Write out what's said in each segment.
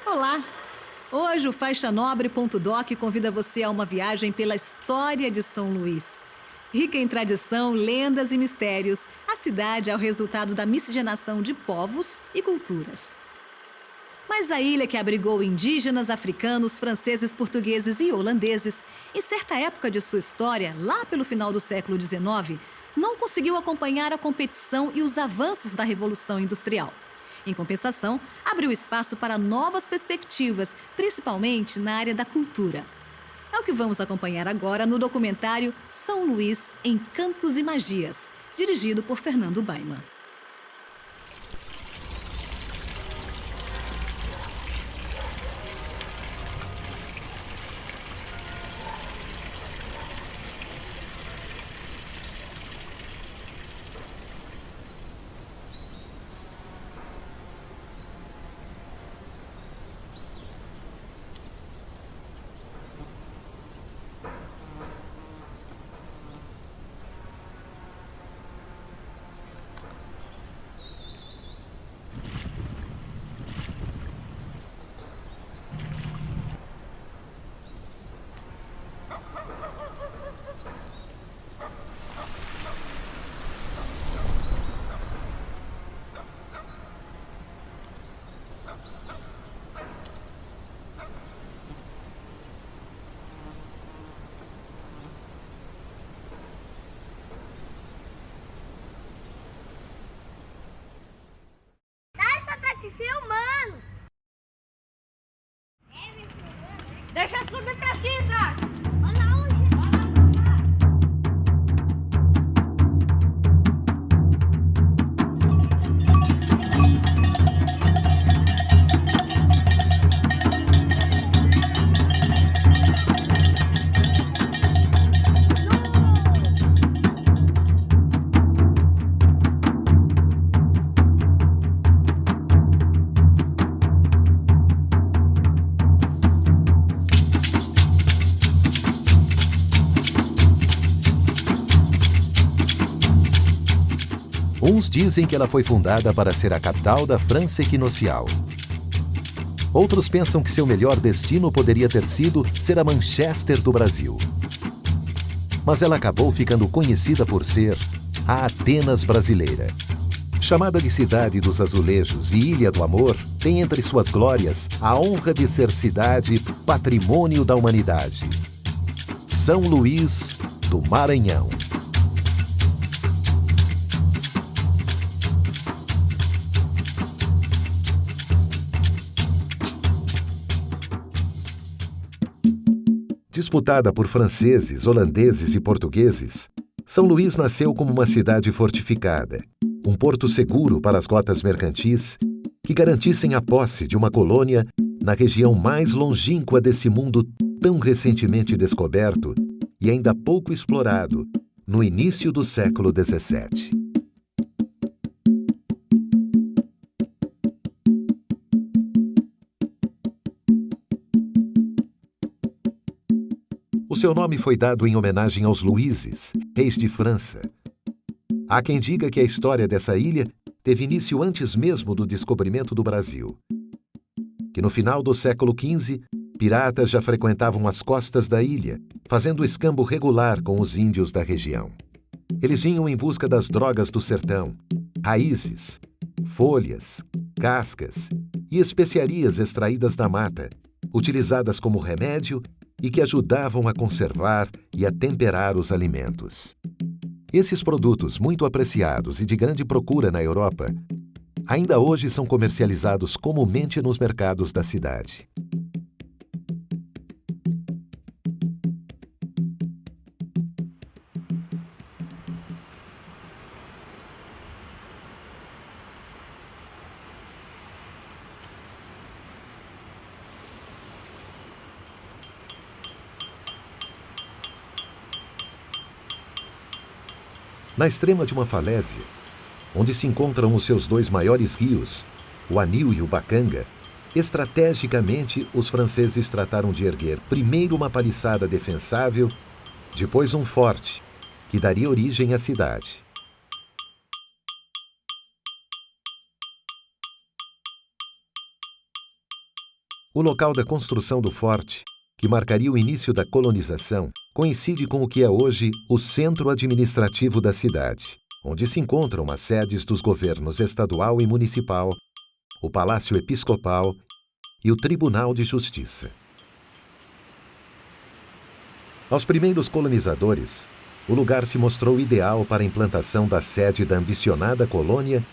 Olá! Hoje o FaixaNobre.doc convida você a uma viagem pela história de São Luís. Rica em tradição, lendas e mistérios, a cidade é o resultado da miscigenação de povos e culturas. Mas a ilha que abrigou indígenas, africanos, franceses, portugueses e holandeses, em certa época de sua história, lá pelo final do século XIX, não conseguiu acompanhar a competição e os avanços da Revolução Industrial. Em compensação, abriu espaço para novas perspectivas, principalmente na área da cultura. É o que vamos acompanhar agora no documentário São Luís, Encantos e Magias, dirigido por Fernando Baiman. Te filmando. Deixa eu subir pra ti, Isaac. Olha onde. Uns dizem que ela foi fundada para ser a capital da França equinocial. Outros pensam que seu melhor destino poderia ter sido ser a Manchester do Brasil. Mas ela acabou ficando conhecida por ser a Atenas brasileira. Chamada de Cidade dos Azulejos e Ilha do Amor, tem entre suas glórias a honra de ser cidade patrimônio da humanidade. São Luís do Maranhão. Disputada por franceses, holandeses e portugueses, São Luís nasceu como uma cidade fortificada, um porto seguro para as rotas mercantis que garantissem a posse de uma colônia na região mais longínqua desse mundo tão recentemente descoberto e ainda pouco explorado no início do século XVII. O seu nome foi dado em homenagem aos Luíses, reis de França. Há quem diga que a história dessa ilha teve início antes mesmo do descobrimento do Brasil. Que no final do século XV, piratas já frequentavam as costas da ilha, fazendo escambo regular com os índios da região. Eles vinham em busca das drogas do sertão, raízes, folhas, cascas e especiarias extraídas da mata, utilizadas como remédio e que ajudavam a conservar e a temperar os alimentos. Esses produtos, muito apreciados e de grande procura na Europa, ainda hoje são comercializados comumente nos mercados da cidade. Na extrema de uma falésia, onde se encontram os seus dois maiores rios, o Anil e o Bacanga, estrategicamente os franceses trataram de erguer primeiro uma paliçada defensável, depois um forte, que daria origem à cidade. O local da construção do forte, que marcaria o início da colonização, coincide com o que é hoje o centro administrativo da cidade, onde se encontram as sedes dos governos estadual e municipal, o Palácio Episcopal e o Tribunal de Justiça. Aos primeiros colonizadores, o lugar se mostrou ideal para a implantação da sede da ambicionada colônia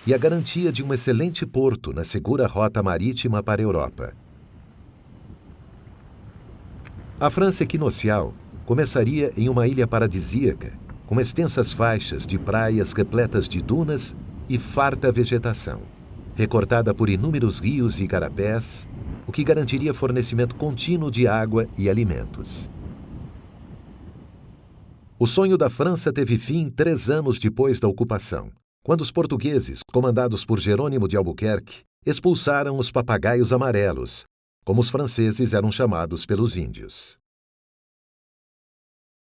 e a garantia de um excelente porto na segura rota marítima para a Europa. A França equinocial começaria em uma ilha paradisíaca, com extensas faixas de praias repletas de dunas e farta vegetação, recortada por inúmeros rios e igarapés, o que garantiria fornecimento contínuo de água e alimentos. O sonho da França teve fim 3 anos depois da ocupação, quando os portugueses, comandados por Jerônimo de Albuquerque, expulsaram os papagaios amarelos, como os franceses eram chamados pelos índios.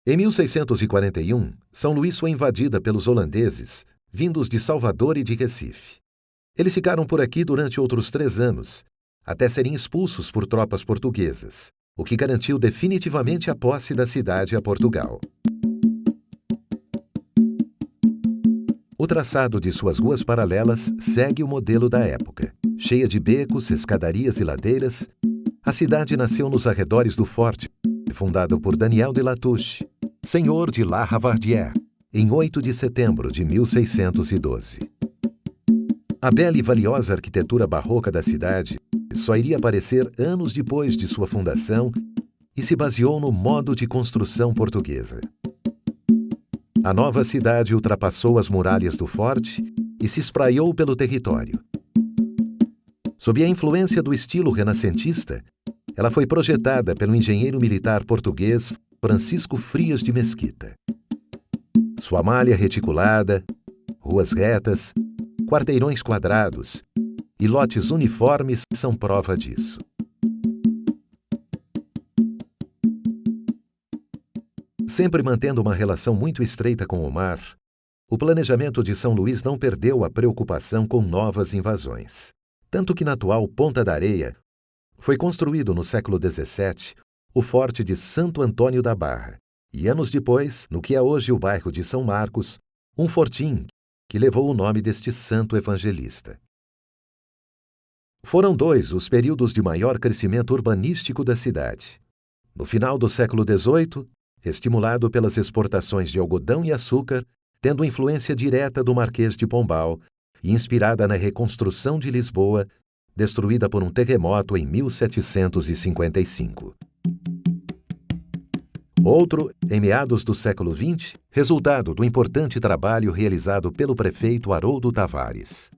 Em 1641, São Luís foi invadida pelos holandeses, vindos de Salvador e de Recife. Eles ficaram por aqui durante outros 3 anos, até serem expulsos por tropas portuguesas, o que garantiu definitivamente a posse da cidade a Portugal. O traçado de suas ruas paralelas segue o modelo da época. Cheia de becos, escadarias e ladeiras, a cidade nasceu nos arredores do forte, fundado por Daniel de Latouche, senhor de La Ravardière, em 8 de setembro de 1612. A bela e valiosa arquitetura barroca da cidade só iria aparecer anos depois de sua fundação e se baseou no modo de construção portuguesa. A nova cidade ultrapassou as muralhas do forte e se espraiou pelo território. Sob a influência do estilo renascentista, ela foi projetada pelo engenheiro militar português Francisco Frias de Mesquita. Sua malha reticulada, ruas retas, quarteirões quadrados e lotes uniformes são prova disso. Sempre mantendo uma relação muito estreita com o mar, o planejamento de São Luís não perdeu a preocupação com novas invasões. Tanto que na atual Ponta da Areia, foi construído no século XVII o Forte de Santo Antônio da Barra, e anos depois, no que é hoje o bairro de São Marcos, um fortim que levou o nome deste santo evangelista. Foram 2 os períodos de maior crescimento urbanístico da cidade. No final do século XVIII, estimulado pelas exportações de algodão e açúcar, tendo influência direta do Marquês de Pombal e inspirada na reconstrução de Lisboa, destruída por um terremoto em 1755. Outro, em meados do século XX, resultado do importante trabalho realizado pelo prefeito Haroldo Tavares.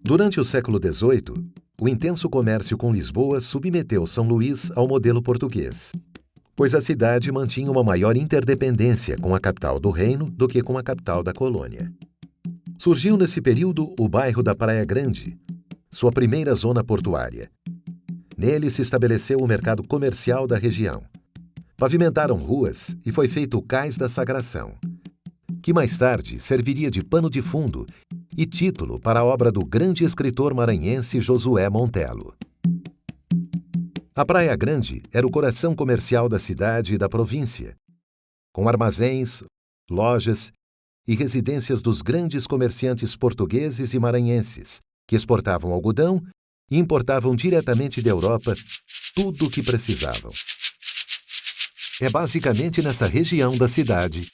Durante o século XVIII, o intenso comércio com Lisboa submeteu São Luís ao modelo português, pois a cidade mantinha uma maior interdependência com a capital do reino do que com a capital da colônia. Surgiu nesse período o bairro da Praia Grande, sua primeira zona portuária. Nele se estabeleceu o mercado comercial da região. Pavimentaram ruas e foi feito o Cais da Sagração, que mais tarde serviria de pano de fundo e título para a obra do grande escritor maranhense Josué Montello. A Praia Grande era o coração comercial da cidade e da província, com armazéns, lojas e residências dos grandes comerciantes portugueses e maranhenses, que exportavam algodão e importavam diretamente da Europa tudo o que precisavam. É basicamente nessa região da cidade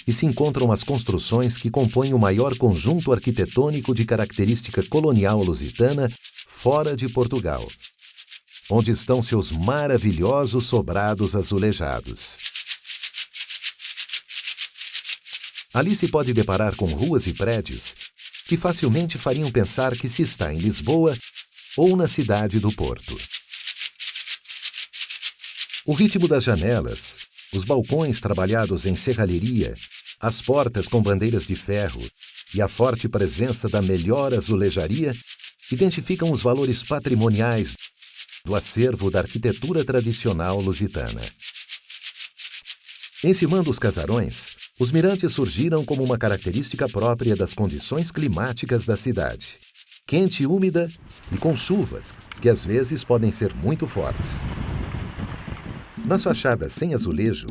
e se encontram as construções que compõem o maior conjunto arquitetônico de característica colonial lusitana fora de Portugal, onde estão seus maravilhosos sobrados azulejados. Ali se pode deparar com ruas e prédios que facilmente fariam pensar que se está em Lisboa ou na cidade do Porto. O ritmo das janelas, os balcões trabalhados em serralheria, as portas com bandeiras de ferro e a forte presença da melhor azulejaria identificam os valores patrimoniais do acervo da arquitetura tradicional lusitana. Encimando os casarões, os mirantes surgiram como uma característica própria das condições climáticas da cidade, quente e úmida e com chuvas, que às vezes podem ser muito fortes. Nas fachadas sem azulejo,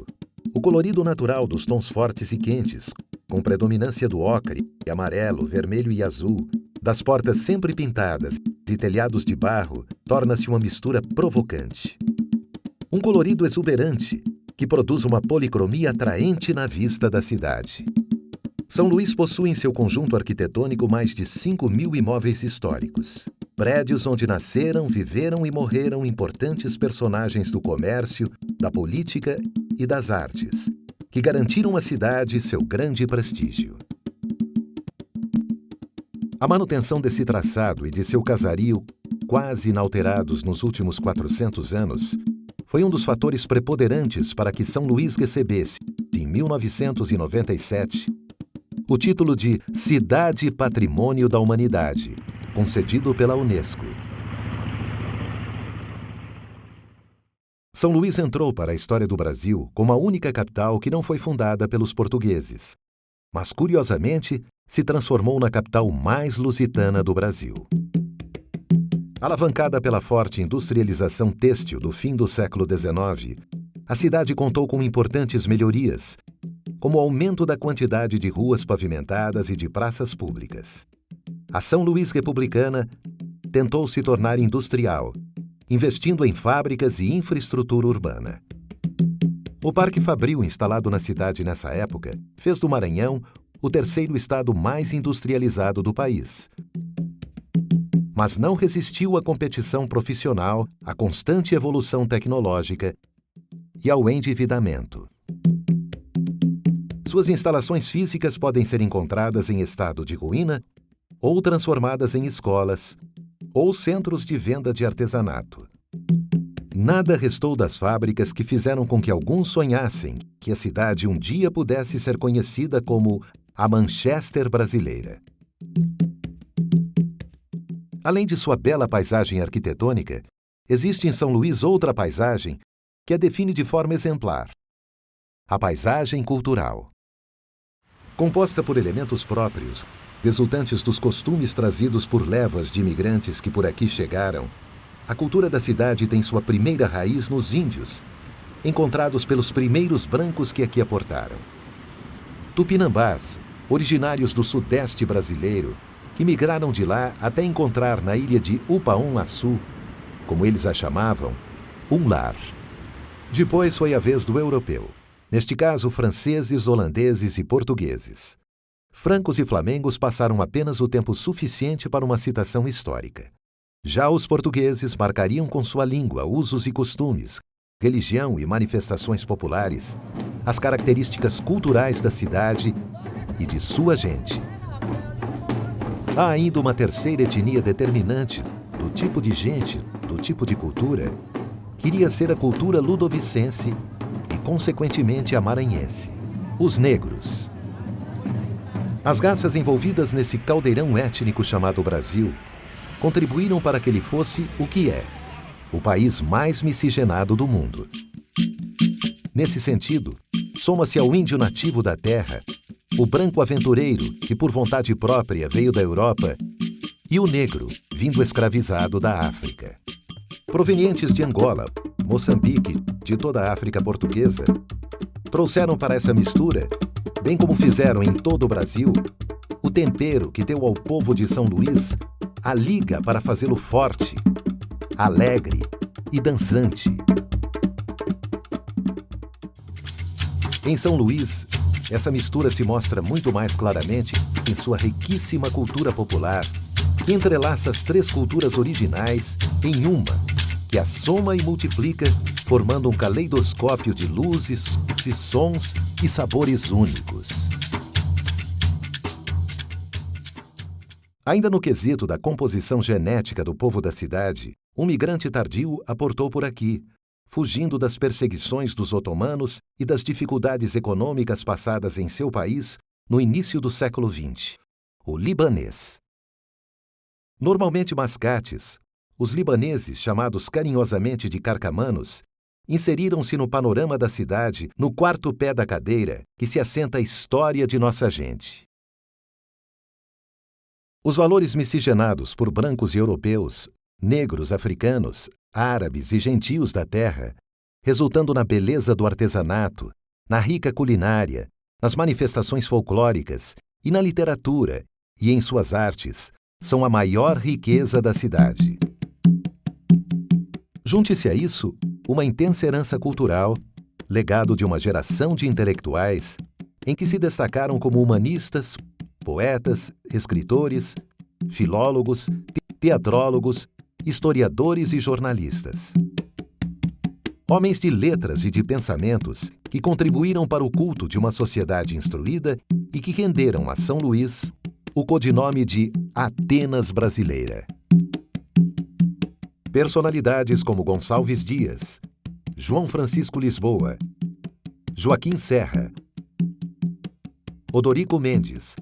o colorido natural dos tons fortes e quentes, com predominância do ocre, amarelo, vermelho e azul, das portas sempre pintadas e telhados de barro, torna-se uma mistura provocante. Um colorido exuberante, que produz uma policromia atraente na vista da cidade. São Luís possui em seu conjunto arquitetônico mais de 5.000 imóveis históricos. Prédios onde nasceram, viveram e morreram importantes personagens do comércio, da política e das artes, que garantiram à cidade seu grande prestígio. A manutenção desse traçado e de seu casario, quase inalterados nos últimos 400 anos, foi um dos fatores preponderantes para que São Luís recebesse, em 1997, o título de Cidade Patrimônio da Humanidade, concedido pela Unesco. São Luís entrou para a história do Brasil como a única capital que não foi fundada pelos portugueses, mas, curiosamente, se transformou na capital mais lusitana do Brasil. Alavancada pela forte industrialização têxtil do fim do século XIX, a cidade contou com importantes melhorias, como o aumento da quantidade de ruas pavimentadas e de praças públicas. A São Luís republicana tentou se tornar industrial, investindo em fábricas e infraestrutura urbana. O Parque Fabril, instalado na cidade nessa época, fez do Maranhão o terceiro estado mais industrializado do país. Mas não resistiu à competição profissional, à constante evolução tecnológica e ao endividamento. Suas instalações físicas podem ser encontradas em estado de ruína ou transformadas em escolas ou centros de venda de artesanato. Nada restou das fábricas que fizeram com que alguns sonhassem que a cidade um dia pudesse ser conhecida como a Manchester brasileira. Além de sua bela paisagem arquitetônica, existe em São Luís outra paisagem que a define de forma exemplar: a paisagem cultural. Composta por elementos próprios, resultantes dos costumes trazidos por levas de imigrantes que por aqui chegaram, a cultura da cidade tem sua primeira raiz nos índios, encontrados pelos primeiros brancos que aqui aportaram. Tupinambás, originários do sudeste brasileiro, que migraram de lá até encontrar na ilha de Upaum-Açu, como eles a chamavam, um lar. Depois foi a vez do europeu, neste caso franceses, holandeses e portugueses. Francos e flamengos passaram apenas o tempo suficiente para uma citação histórica. Já os portugueses marcariam com sua língua, usos e costumes, religião e manifestações populares as características culturais da cidade e de sua gente. Há ainda uma terceira etnia determinante do tipo de gente, do tipo de cultura, que iria ser a cultura ludovicense e, consequentemente, a maranhense: os negros. As raças envolvidas nesse caldeirão étnico chamado Brasil contribuíram para que ele fosse o que é, o país mais miscigenado do mundo. Nesse sentido, soma-se ao índio nativo da terra o branco aventureiro, que por vontade própria veio da Europa, e o negro, vindo escravizado da África. Provenientes de Angola, Moçambique, de toda a África portuguesa, trouxeram para essa mistura, bem como fizeram em todo o Brasil, o tempero que deu ao povo de São Luís a liga para fazê-lo forte, alegre e dançante. Em São Luís, essa mistura se mostra muito mais claramente em sua riquíssima cultura popular, que entrelaça as três culturas originais em uma, que a soma e multiplica, formando um caleidoscópio de luzes, de sons e sabores únicos. Ainda no quesito da composição genética do povo da cidade, um migrante tardio aportou por aqui, fugindo das perseguições dos otomanos e das dificuldades econômicas passadas em seu país no início do século XX, o libanês. Normalmente mascates, os libaneses, chamados carinhosamente de carcamanos, inseriram-se no panorama da cidade no quarto pé da cadeira que se assenta a história de nossa gente. Os valores miscigenados por brancos e europeus, negros, africanos, árabes e gentios da terra, resultando na beleza do artesanato, na rica culinária, nas manifestações folclóricas e na literatura e em suas artes, são a maior riqueza da cidade. Junte-se a isso uma intensa herança cultural, legado de uma geração de intelectuais em que se destacaram como humanistas, poetas, escritores, filólogos, teatrólogos, historiadores e jornalistas. Homens de letras e de pensamentos que contribuíram para o culto de uma sociedade instruída e que renderam a São Luís o codinome de Atenas brasileira. Personalidades como Gonçalves Dias, João Francisco Lisboa, Joaquim Serra, Odorico Mendes,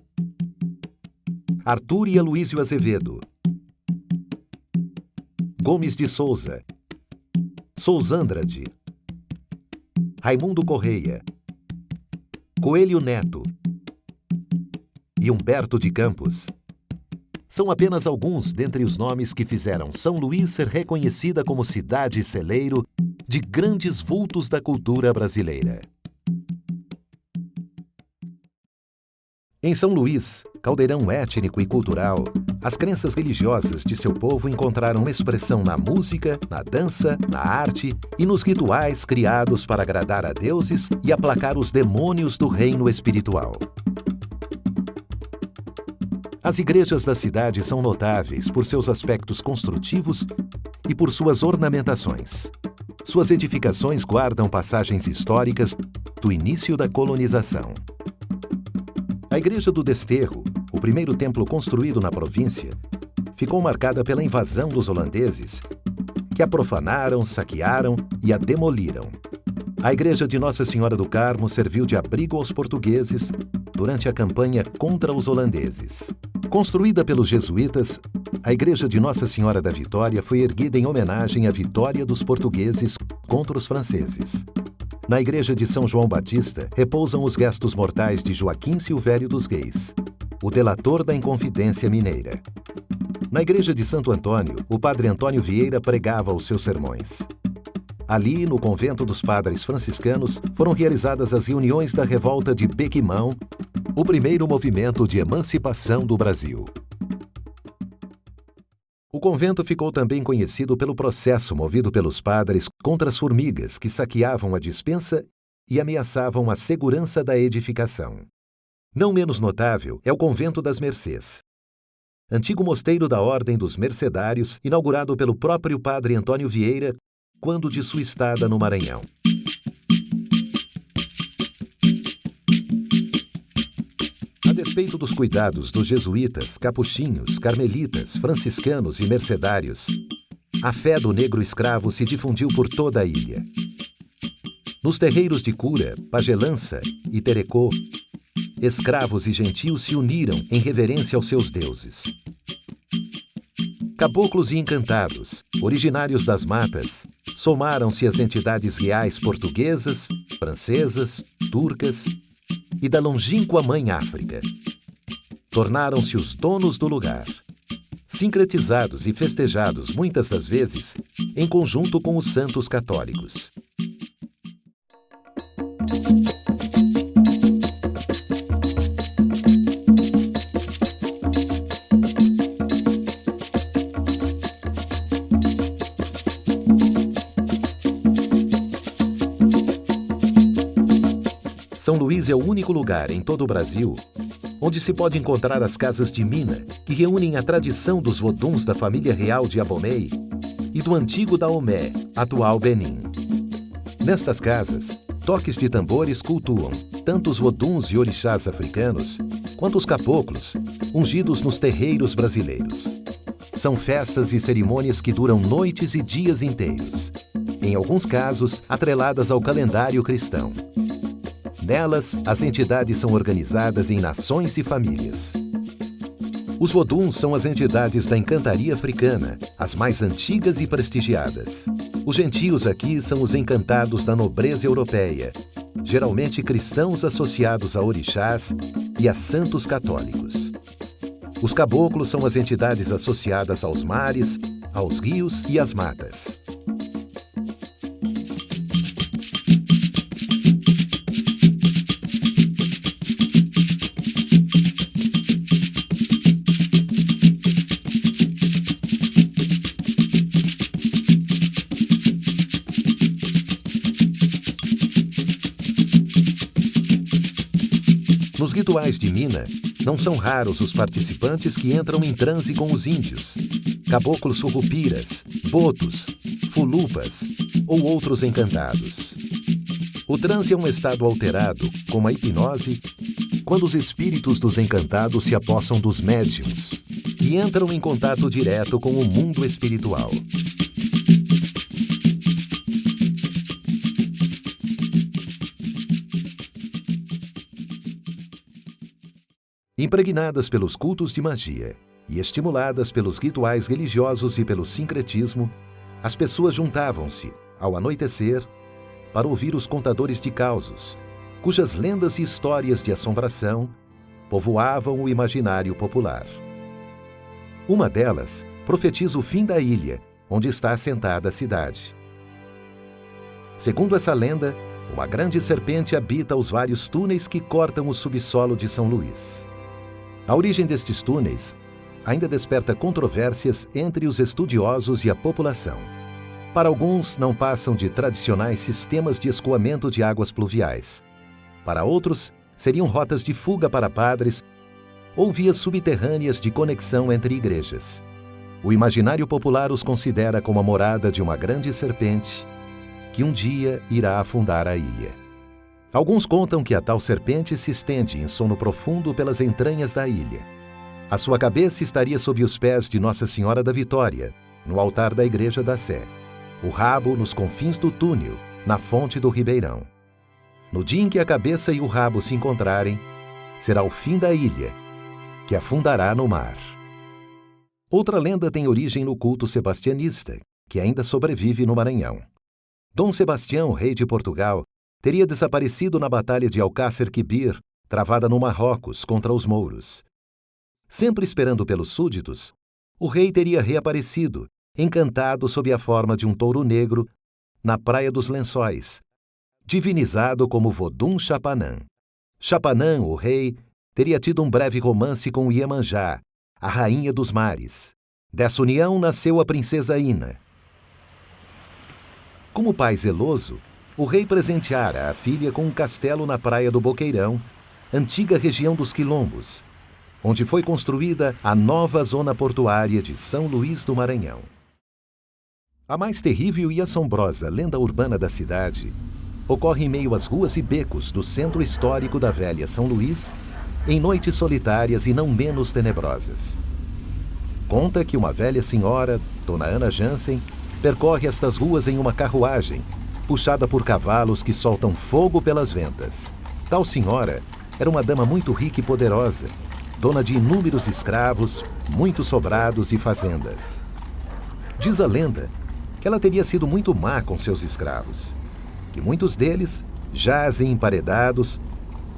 Arthur e Aloísio Azevedo, Gomes de Souza, Sousandrade, Raimundo Correia, Coelho Neto e Humberto de Campos são apenas alguns dentre os nomes que fizeram São Luís ser reconhecida como cidade celeiro de grandes vultos da cultura brasileira. Em São Luís, caldeirão étnico e cultural, as crenças religiosas de seu povo encontraram expressão na música, na dança, na arte e nos rituais criados para agradar a deuses e aplacar os demônios do reino espiritual. As igrejas da cidade são notáveis por seus aspectos construtivos e por suas ornamentações. Suas edificações guardam passagens históricas do início da colonização. A Igreja do Desterro, o primeiro templo construído na província, ficou marcada pela invasão dos holandeses, que a profanaram, saquearam e a demoliram. A Igreja de Nossa Senhora do Carmo serviu de abrigo aos portugueses durante a campanha contra os holandeses. Construída pelos jesuítas, a Igreja de Nossa Senhora da Vitória foi erguida em homenagem à vitória dos portugueses contra os franceses. Na Igreja de São João Batista repousam os restos mortais de Joaquim Silvério dos Reis, o delator da Inconfidência Mineira. Na Igreja de Santo Antônio, o padre Antônio Vieira pregava os seus sermões. Ali, no convento dos padres franciscanos, foram realizadas as reuniões da Revolta de Bequimão, o primeiro movimento de emancipação do Brasil. O convento ficou também conhecido pelo processo movido pelos padres contra as formigas que saqueavam a despensa e ameaçavam a segurança da edificação. Não menos notável é o Convento das Mercês, antigo mosteiro da Ordem dos Mercedários, inaugurado pelo próprio padre Antônio Vieira quando de sua estada no Maranhão. A despeito dos cuidados dos jesuítas, capuchinhos, carmelitas, franciscanos e mercedários, a fé do negro escravo se difundiu por toda a ilha. Nos terreiros de Cura, Pagelança e Terecô, escravos e gentios se uniram em reverência aos seus deuses. Caboclos e encantados, originários das matas, somaram-se às entidades reais portuguesas, francesas, turcas e da longínqua Mãe África. Tornaram-se os donos do lugar, sincretizados e festejados muitas das vezes em conjunto com os santos católicos. São Luís é o único lugar em todo o Brasil onde se pode encontrar as casas de mina, que reúnem a tradição dos voduns da família real de Abomey e do antigo Daomé, atual Benin. Nestas casas, toques de tambores cultuam tanto os voduns e orixás africanos, quanto os caboclos, ungidos nos terreiros brasileiros. São festas e cerimônias que duram noites e dias inteiros, em alguns casos atreladas ao calendário cristão. Nelas, as entidades são organizadas em nações e famílias. Os Voduns são as entidades da encantaria africana, as mais antigas e prestigiadas. Os gentios aqui são os encantados da nobreza europeia, geralmente cristãos associados a orixás e a santos católicos. Os caboclos são as entidades associadas aos mares, aos rios e às matas. Nos rituais de Mina, não são raros os participantes que entram em transe com os índios, caboclos surrupiras, botos, fulupas ou outros encantados. O transe é um estado alterado, como a hipnose, quando os espíritos dos encantados se apossam dos médiuns e entram em contato direto com o mundo espiritual. Impregnadas pelos cultos de magia e estimuladas pelos rituais religiosos e pelo sincretismo, as pessoas juntavam-se, ao anoitecer, para ouvir os contadores de causos, cujas lendas e histórias de assombração povoavam o imaginário popular. Uma delas profetiza o fim da ilha, onde está assentada a cidade. Segundo essa lenda, uma grande serpente habita os vários túneis que cortam o subsolo de São Luís. A origem destes túneis ainda desperta controvérsias entre os estudiosos e a população. Para alguns, não passam de tradicionais sistemas de escoamento de águas pluviais. Para outros, seriam rotas de fuga para padres ou vias subterrâneas de conexão entre igrejas. O imaginário popular os considera como a morada de uma grande serpente que um dia irá afundar a ilha. Alguns contam que a tal serpente se estende em sono profundo pelas entranhas da ilha. A sua cabeça estaria sob os pés de Nossa Senhora da Vitória, no altar da Igreja da Sé. O rabo nos confins do túnel, na fonte do Ribeirão. No dia em que a cabeça e o rabo se encontrarem, será o fim da ilha, que afundará no mar. Outra lenda tem origem no culto sebastianista, que ainda sobrevive no Maranhão. Dom Sebastião, rei de Portugal, teria desaparecido na Batalha de Alcácer Quibir, travada no Marrocos contra os mouros. Sempre esperando pelos súditos, o rei teria reaparecido, encantado sob a forma de um touro negro, na Praia dos Lençóis, divinizado como Vodun Chapanã. Chapanã, o rei, teria tido um breve romance com Iemanjá, a rainha dos mares. Dessa união nasceu a princesa Ina. Como pai zeloso, o rei presenteara a filha com um castelo na Praia do Boqueirão, antiga região dos Quilombos, onde foi construída a nova zona portuária de São Luís do Maranhão. A mais terrível e assombrosa lenda urbana da cidade ocorre em meio às ruas e becos do centro histórico da velha São Luís, em noites solitárias e não menos tenebrosas. Conta que uma velha senhora, Dona Ana Jansen, percorre estas ruas em uma carruagem, puxada por cavalos que soltam fogo pelas ventas. Tal senhora era uma dama muito rica e poderosa, dona de inúmeros escravos, muitos sobrados e fazendas. Diz a lenda que ela teria sido muito má com seus escravos, que muitos deles jazem emparedados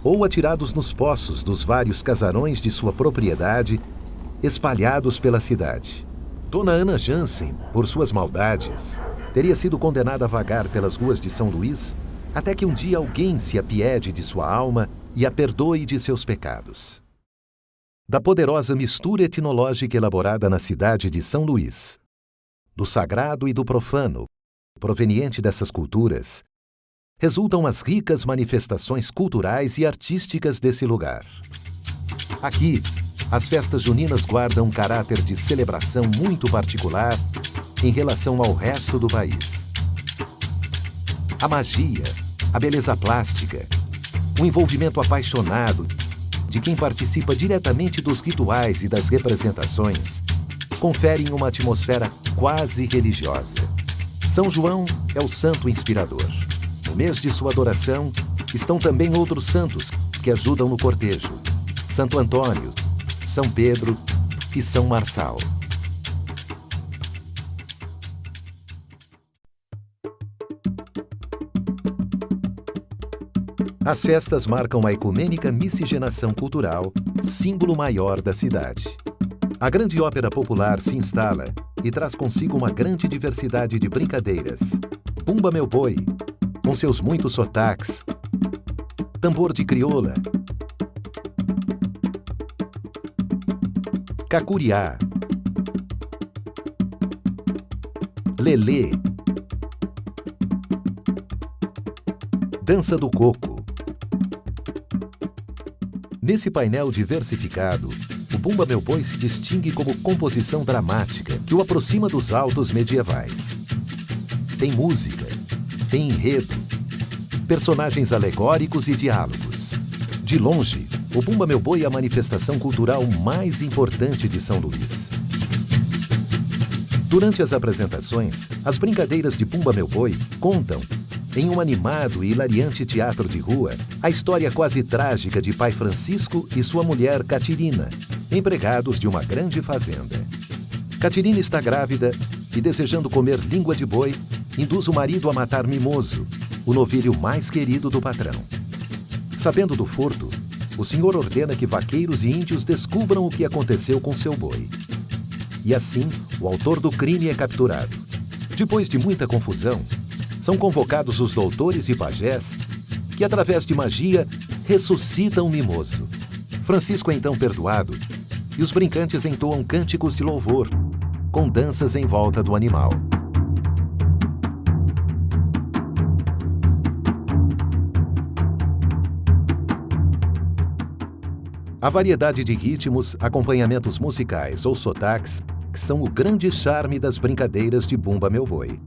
ou atirados nos poços dos vários casarões de sua propriedade, espalhados pela cidade. Dona Ana Jansen, por suas maldades, teria sido condenada a vagar pelas ruas de São Luís, até que um dia alguém se apiede de sua alma e a perdoe de seus pecados. Da poderosa mistura etnológica elaborada na cidade de São Luís, do sagrado e do profano, proveniente dessas culturas, resultam as ricas manifestações culturais e artísticas desse lugar. Aqui, as festas juninas guardam um caráter de celebração muito particular em relação ao resto do país. A magia, a beleza plástica, o envolvimento apaixonado de quem participa diretamente dos rituais e das representações conferem uma atmosfera quase religiosa. São João é o santo inspirador. No mês de sua adoração, estão também outros santos que ajudam no cortejo: Santo Antônio, São Pedro e São Marçal. As festas marcam a ecumênica miscigenação cultural, símbolo maior da cidade. A grande ópera popular se instala e traz consigo uma grande diversidade de brincadeiras. Bumba Meu Boi, com seus muitos sotaques, tambor de crioula, cacuriá, lelê, dança do coco. Nesse painel diversificado, o Bumba Meu Boi se distingue como composição dramática que o aproxima dos autos medievais. Tem música, tem enredo, personagens alegóricos e diálogos. De longe, o Bumba Meu Boi é a manifestação cultural mais importante de São Luís. Durante as apresentações, as brincadeiras de Bumba Meu Boi contam, em um animado e hilariante teatro de rua, a história quase trágica de pai Francisco e sua mulher Catirina, empregados de uma grande fazenda. Catirina está grávida e, desejando comer língua de boi, induz o marido a matar Mimoso, o novilho mais querido do patrão. Sabendo do furto, o senhor ordena que vaqueiros e índios descubram o que aconteceu com seu boi. E assim, o autor do crime é capturado. Depois de muita confusão, são convocados os doutores e pajés que, através de magia, ressuscitam Mimoso. Francisco é então perdoado e os brincantes entoam cânticos de louvor, com danças em volta do animal. A variedade de ritmos, acompanhamentos musicais ou sotaques são o grande charme das brincadeiras de Bumba Meu Boi.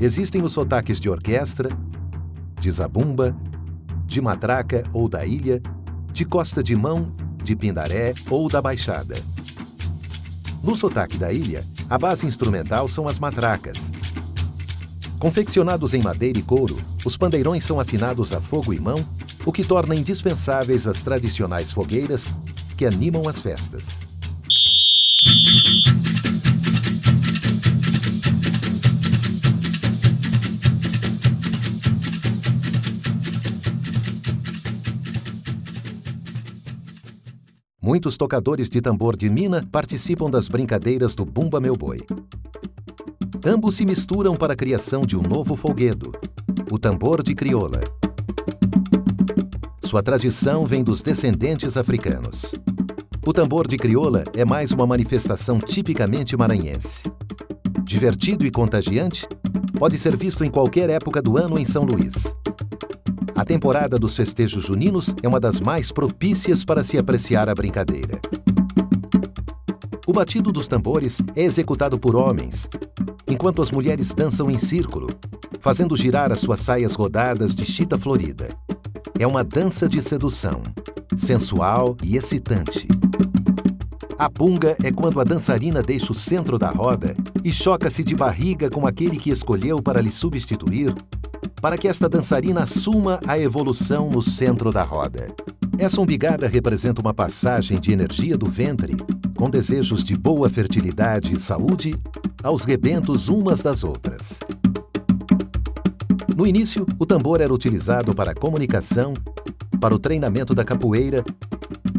Existem os sotaques de orquestra, de zabumba, de matraca ou da ilha, de Costa de Mão, de Pindaré ou da Baixada. No sotaque da ilha, a base instrumental são as matracas. Confeccionados em madeira e couro, os pandeirões são afinados a fogo e mão, o que torna indispensáveis as tradicionais fogueiras que animam as festas. Muitos tocadores de tambor de mina participam das brincadeiras do Bumba Meu Boi. Ambos se misturam para a criação de um novo folguedo, o tambor de crioula. Sua tradição vem dos descendentes africanos. O tambor de crioula é mais uma manifestação tipicamente maranhense. Divertido e contagiante, pode ser visto em qualquer época do ano em São Luís. A temporada dos festejos juninos é uma das mais propícias para se apreciar a brincadeira. O batido dos tambores é executado por homens, enquanto as mulheres dançam em círculo, fazendo girar as suas saias rodadas de chita florida. É uma dança de sedução, sensual e excitante. A punga é quando a dançarina deixa o centro da roda e choca-se de barriga com aquele que escolheu para lhe substituir, para que esta dançarina assuma a evolução no centro da roda. Essa umbigada representa uma passagem de energia do ventre, com desejos de boa fertilidade e saúde, aos rebentos umas das outras. No início, o tambor era utilizado para a comunicação, para o treinamento da capoeira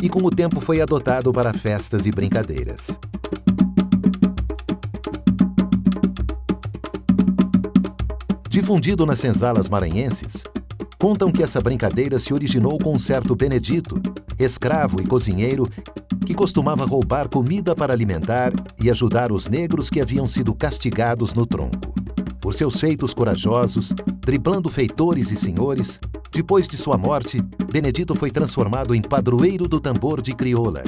e com o tempo foi adotado para festas e brincadeiras. Difundido nas senzalas maranhenses, contam que essa brincadeira se originou com um certo Benedito, escravo e cozinheiro, que costumava roubar comida para alimentar e ajudar os negros que haviam sido castigados no tronco. Por seus feitos corajosos, driblando feitores e senhores, depois de sua morte, Benedito foi transformado em padroeiro do tambor de crioula,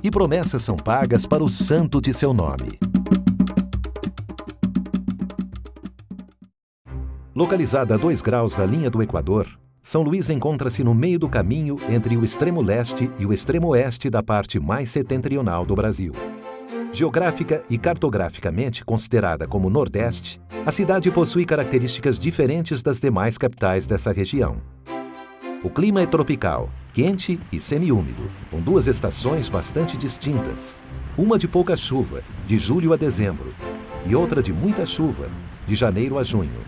e promessas são pagas para o santo de seu nome. Localizada a 2 graus da linha do Equador, São Luís encontra-se no meio do caminho entre o extremo leste e o extremo oeste da parte mais setentrional do Brasil. Geográfica e cartograficamente considerada como Nordeste, a cidade possui características diferentes das demais capitais dessa região. O clima é tropical, quente e semiúmido, com 2 estações bastante distintas. Uma de pouca chuva, de julho a dezembro, e outra de muita chuva, de janeiro a junho.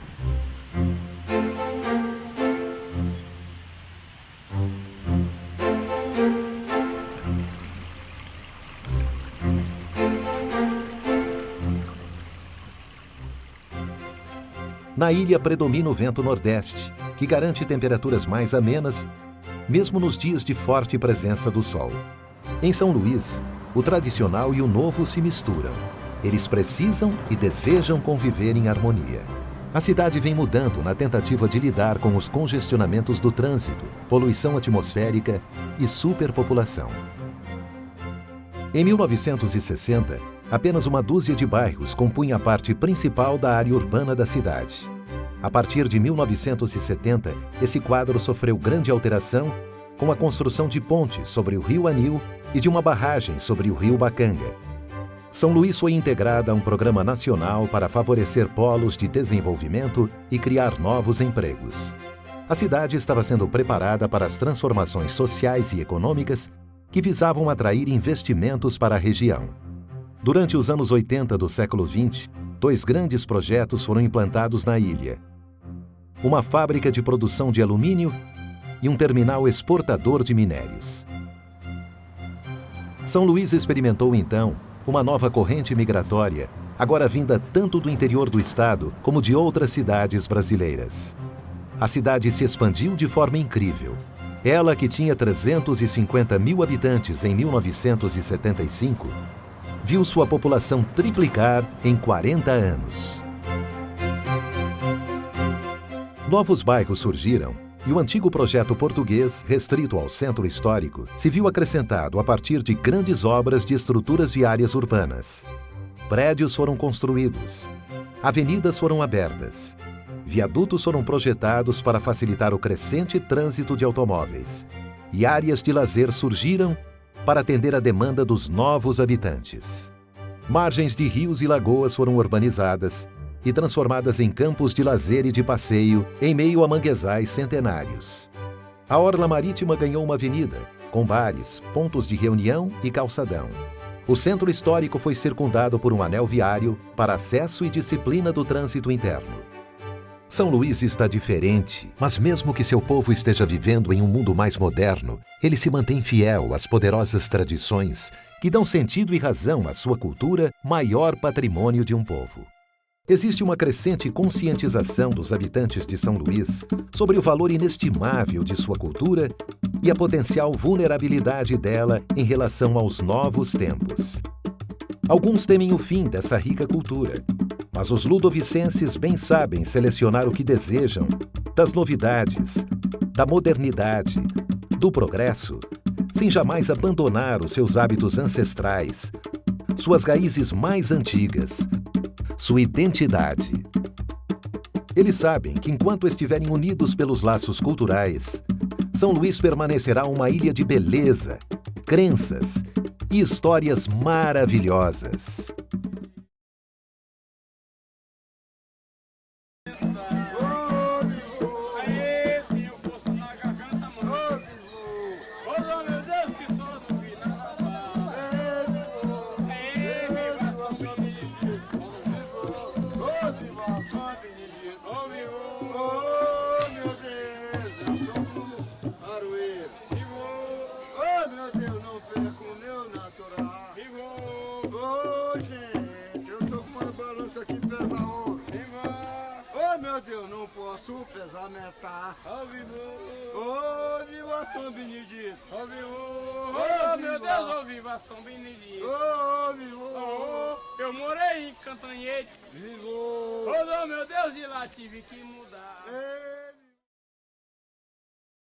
Na ilha predomina o vento nordeste, que garante temperaturas mais amenas, mesmo nos dias de forte presença do sol. Em São Luís, o tradicional e o novo se misturam. Eles precisam e desejam conviver em harmonia. A cidade vem mudando na tentativa de lidar com os congestionamentos do trânsito, poluição atmosférica e superpopulação. Em 1960, apenas uma dúzia de bairros compunha a parte principal da área urbana da cidade. A partir de 1970, esse quadro sofreu grande alteração com a construção de pontes sobre o rio Anil e de uma barragem sobre o rio Bacanga. São Luís foi integrada a um programa nacional para favorecer polos de desenvolvimento e criar novos empregos. A cidade estava sendo preparada para as transformações sociais e econômicas que visavam atrair investimentos para a região. Durante os anos 80 do século XX, 2 grandes projetos foram implantados na ilha: uma fábrica de produção de alumínio e um terminal exportador de minérios. São Luís experimentou, então, uma nova corrente migratória, agora vinda tanto do interior do estado como de outras cidades brasileiras. A cidade se expandiu de forma incrível. Ela, que tinha 350 mil habitantes em 1975, viu sua população triplicar em 40 anos. Novos bairros surgiram e o antigo projeto português, restrito ao centro histórico, se viu acrescentado a partir de grandes obras de estruturas viárias urbanas. Prédios foram construídos, avenidas foram abertas, viadutos foram projetados para facilitar o crescente trânsito de automóveis, e áreas de lazer surgiram para atender à demanda dos novos habitantes. Margens de rios e lagoas foram urbanizadas e transformadas em campos de lazer e de passeio em meio a manguezais centenários. A orla marítima ganhou uma avenida, com bares, pontos de reunião e calçadão. O centro histórico foi circundado por um anel viário para acesso e disciplina do trânsito interno. São Luís está diferente, mas mesmo que seu povo esteja vivendo em um mundo mais moderno, ele se mantém fiel às poderosas tradições que dão sentido e razão à sua cultura, maior patrimônio de um povo. Existe uma crescente conscientização dos habitantes de São Luís sobre o valor inestimável de sua cultura e a potencial vulnerabilidade dela em relação aos novos tempos. Alguns temem o fim dessa rica cultura, mas os ludovicenses bem sabem selecionar o que desejam das novidades, da modernidade, do progresso, sem jamais abandonar os seus hábitos ancestrais, suas raízes mais antigas, sua identidade. Eles sabem que enquanto estiverem unidos pelos laços culturais, São Luís permanecerá uma ilha de beleza, crenças e histórias maravilhosas. Eu não posso pesamentar. Ô, viva São Benedito! Ô, meu Deus, ô, viva São Benedito! Ô, vivo! Eu morei em Cantanhete. Vivo! Ô, meu Deus, de lá tive que mudar.